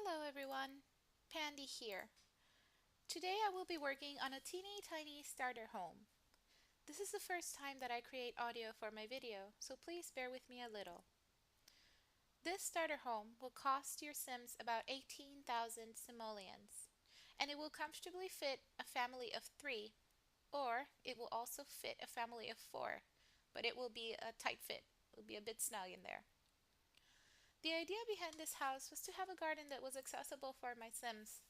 Hello everyone, Pandy here. Today I will be working on a teeny tiny starter home. This is the first time that I create audio for my video, so please bear with me a little. This starter home will cost your Sims about 18,000 simoleons, and it will comfortably fit a family of 3, or it will also fit a family of 4, but it will be a tight fit. It will be a bit snug in there. The idea behind this house was to have a garden that was accessible for my Sims.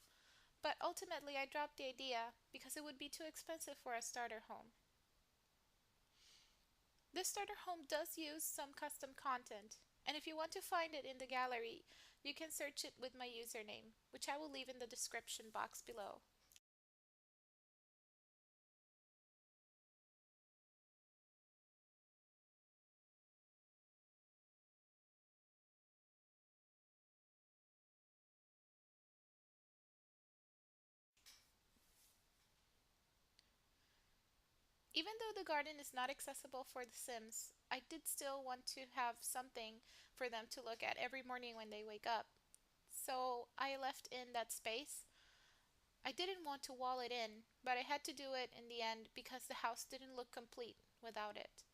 But ultimately, I dropped the idea because it would be too expensive for a starter home. This starter home does use some custom content, and if you want to find it in the gallery, you can search it with my username, which I will leave in the description box below. Even though the garden is not accessible for the Sims, I did still want to have something for them to look at every morning when they wake up. So I left in that space. I didn't want to wall it in, but I had to do it in the end because the house didn't look complete without it.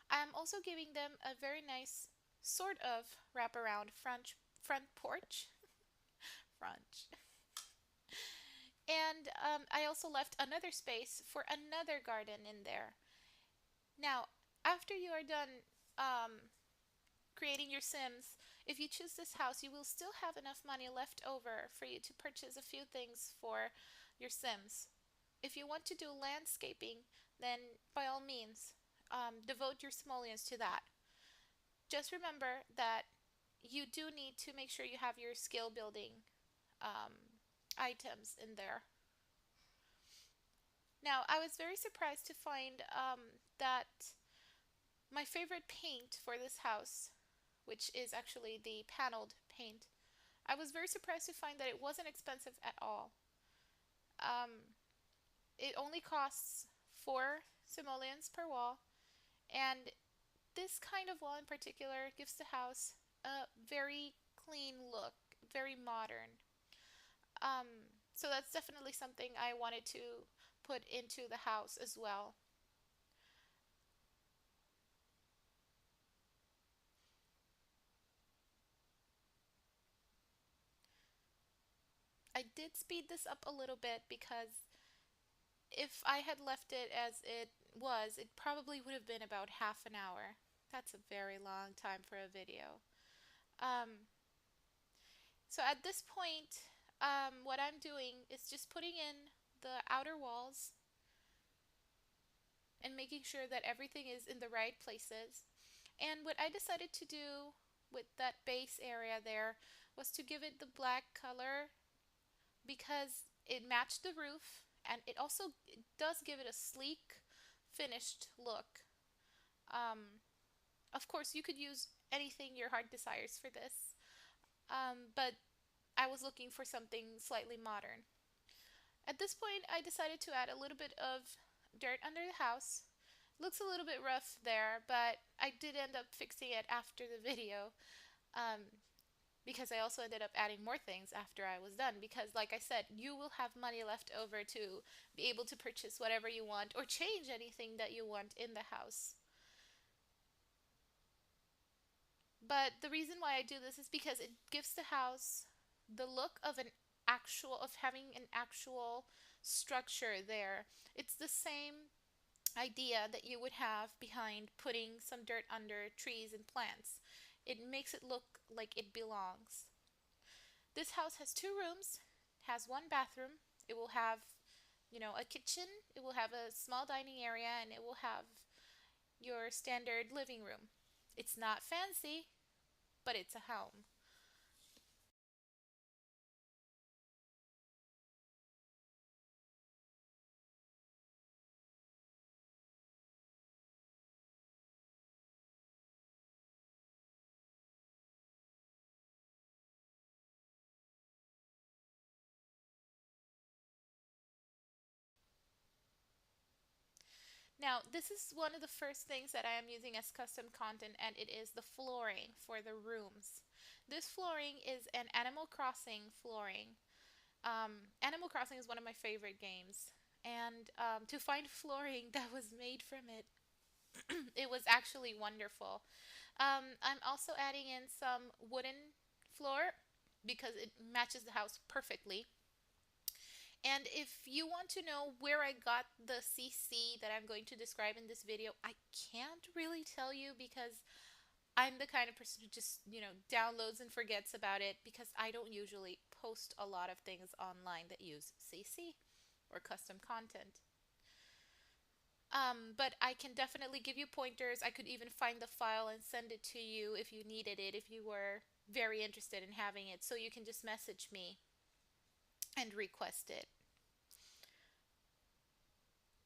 I am also giving them a very nice sort of wraparound front porch. Front. And I also left another space for another garden in there. Now, after you are done um, creating your Sims, if you choose this house, you will still have enough money left over for you to purchase a few things for your Sims. If you want to do landscaping, then by all means, devote your simoleons to that. Just remember that you do need to make sure you have your skill building items in there. Now, I was very surprised to find that my favorite paint for this house, which is actually the paneled paint, I was very surprised to find that it wasn't expensive at all. Um, it only costs 4 simoleons per wall, and this kind of wall in particular gives the house a very clean look, very modern. So that's definitely something I wanted to put into the house as well. I did speed this up a little bit because if I had left it as it was, it probably would have been about half an hour. That's a very long time for a video. Um, so at this point, what I'm doing is just putting in the outer walls and making sure that everything is in the right places. And what I decided to do with that base area there was to give it the black color because it matched the roof and it does give it a sleek, finished look. Um, of course, you could use anything your heart desires for this, but I was looking for something slightly modern. At this point, I decided to add a little bit of dirt under the house. Looks a little bit rough there, but I did end up fixing it after the video. Um, because I also ended up adding more things after I was done. Because, like I said, you will have money left over to be able to purchase whatever you want or change anything that you want in the house. But the reason why I do this is because it gives the house the look of having an actual structure there. It's the same idea that you would have behind putting some dirt under trees and plants. It makes it look like it belongs. This house has 2 rooms, has 1 bathroom. It will have, a kitchen, it will have a small dining area, and it will have your standard living room. It's not fancy, but it's a home. Now, this is one of the first things that I am using as custom content, and it is the flooring for the rooms. This flooring is an Animal Crossing flooring. Animal Crossing is one of my favorite games, and to find flooring that was made from it, it was actually wonderful. I'm also adding in some wooden floor because it matches the house perfectly. And if you want to know where I got the CC that I'm going to describe in this video, I can't really tell you because I'm the kind of person who just, downloads and forgets about it because I don't usually post a lot of things online that use CC or custom content. But I can definitely give you pointers. I could even find the file and send it to you if you needed it, if you were very interested in having it. So you can just message me and request it.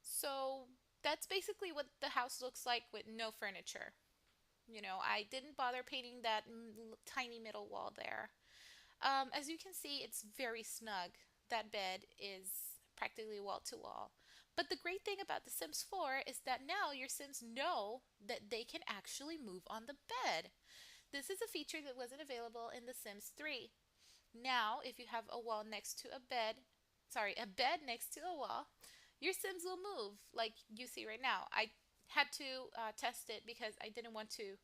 So that's basically what the house looks like with no furniture. I didn't bother painting that tiny middle wall there. As you can see, it's very snug. That bed is practically wall to wall. But the great thing about The Sims 4 is that now your Sims know that they can actually move on the bed. This is a feature that wasn't available in The Sims 3. Now, if you have a wall next to a bed, sorry, a bed next to a wall, your Sims will move like you see right now. I had to test it because I didn't want to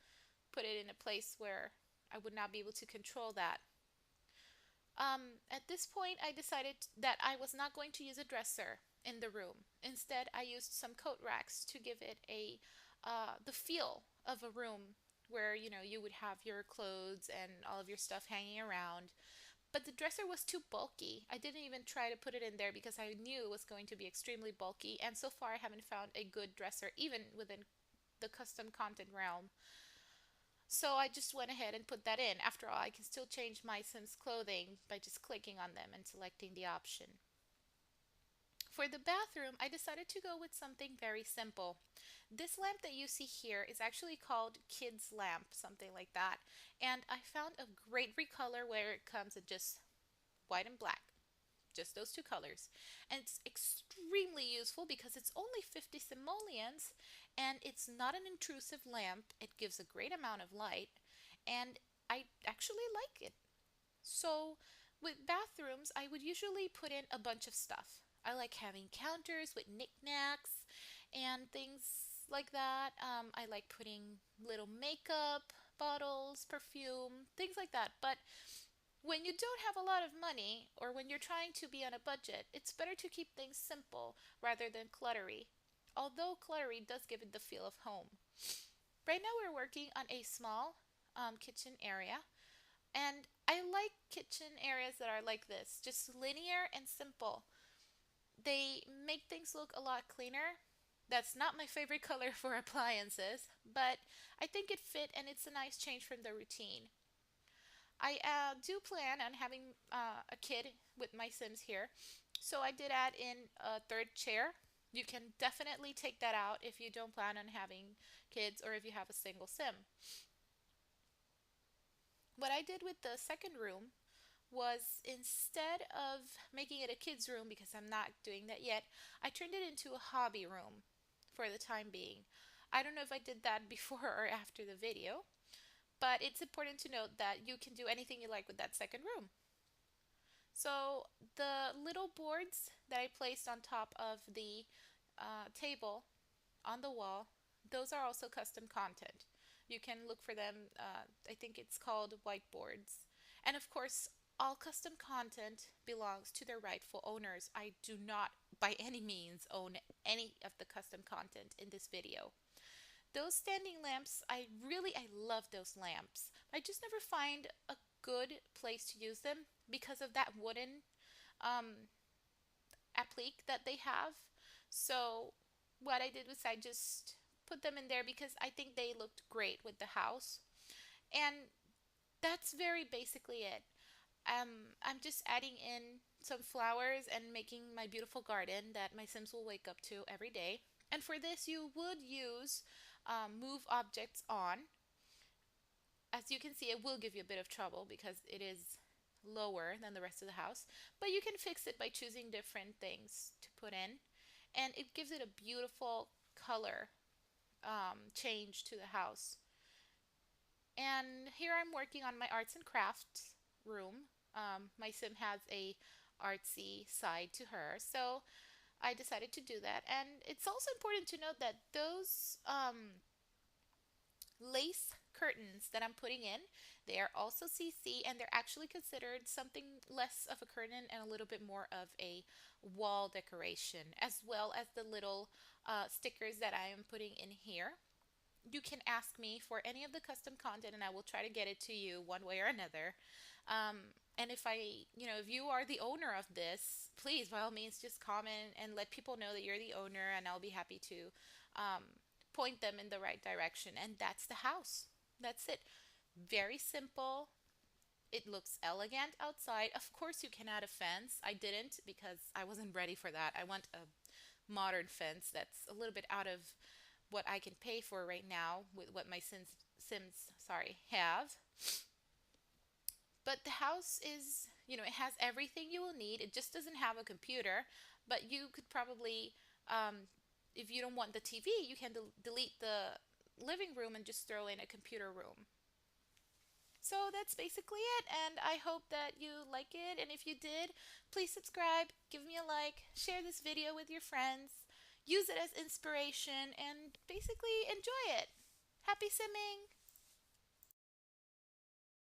put it in a place where I would not be able to control that. At this point, I decided that I was not going to use a dresser in the room. Instead, I used some coat racks to give it a the feel of a room where you would have your clothes and all of your stuff hanging around. But the dresser was too bulky. I didn't even try to put it in there because I knew it was going to be extremely bulky. And so far, I haven't found a good dresser, even within the custom content realm. So I just went ahead and put that in. After all, I can still change my Sims clothing by just clicking on them and selecting the option. For the bathroom, I decided to go with something very simple. This lamp that you see here is actually called Kids Lamp, something like that. And I found a great recolor where it comes in just white and black, just those two colors. And it's extremely useful because it's only 50 simoleons and it's not an intrusive lamp. It gives a great amount of light and I actually like it. So, with bathrooms, I would usually put in a bunch of stuff. I like having counters with knickknacks and things like that. I like putting little makeup bottles, perfume, things like that. But when you don't have a lot of money or when you're trying to be on a budget, it's better to keep things simple rather than cluttery. Although cluttery does give it the feel of home. Right now, we're working on a small kitchen area, and I like kitchen areas that are like this, just linear and simple. They make things look a lot cleaner. That's not my favorite color for appliances, but I think it fit and it's a nice change from the routine. I do plan on having a kid with my Sims here, so I did add in a third chair. You can definitely take that out if you don't plan on having kids or if you have a single Sim. What I did with the second room was instead of making it a kids room because I'm not doing that yet, I turned it into a hobby room for the time being. I don't know if I did that before or after the video, but it's important to note that you can do anything you like with that second room. So the little boards that I placed on top of the table on the wall, those are also custom content. You can look for them. I think it's called whiteboards. And of course, all custom content belongs to their rightful owners. I do not by any means own any of the custom content in this video. Those standing lamps, I love those lamps. I just never find a good place to use them because of that wooden um, applique that they have. So what I did was I just put them in there because I think they looked great with the house. And that's very basically it. I'm just adding in some flowers and making my beautiful garden that my Sims will wake up to every day. And for this, you would use move objects on. As you can see, it will give you a bit of trouble because it is lower than the rest of the house, but you can fix it by choosing different things to put in, and it gives it a beautiful color change to the house. And here I'm working on my arts and crafts room. My sim has a artsy side to her, so I decided to do that. And it's also important to note that those lace curtains that I'm putting in, they are also CC, and they're actually considered something less of a curtain and a little bit more of a wall decoration, as well as the little stickers that I am putting in here. You can ask me for any of the custom content and I will try to get it to you one way or another. And if if you are the owner of this, please, by all means, just comment and let people know that you're the owner, and I'll be happy to um, point them in the right direction. And that's the house. That's it. Very simple. It looks elegant outside. Of course, you can add a fence. I didn't because I wasn't ready for that. I want a modern fence that's a little bit out of what I can pay for right now with what my Sims have. But the house is, it has everything you will need. It just doesn't have a computer, but you could probably, if you don't want the TV, you can delete the living room and just throw in a computer room. So that's basically it, and I hope that you like it. And if you did, please subscribe, give me a like, share this video with your friends, use it as inspiration, and basically enjoy it. Happy simming!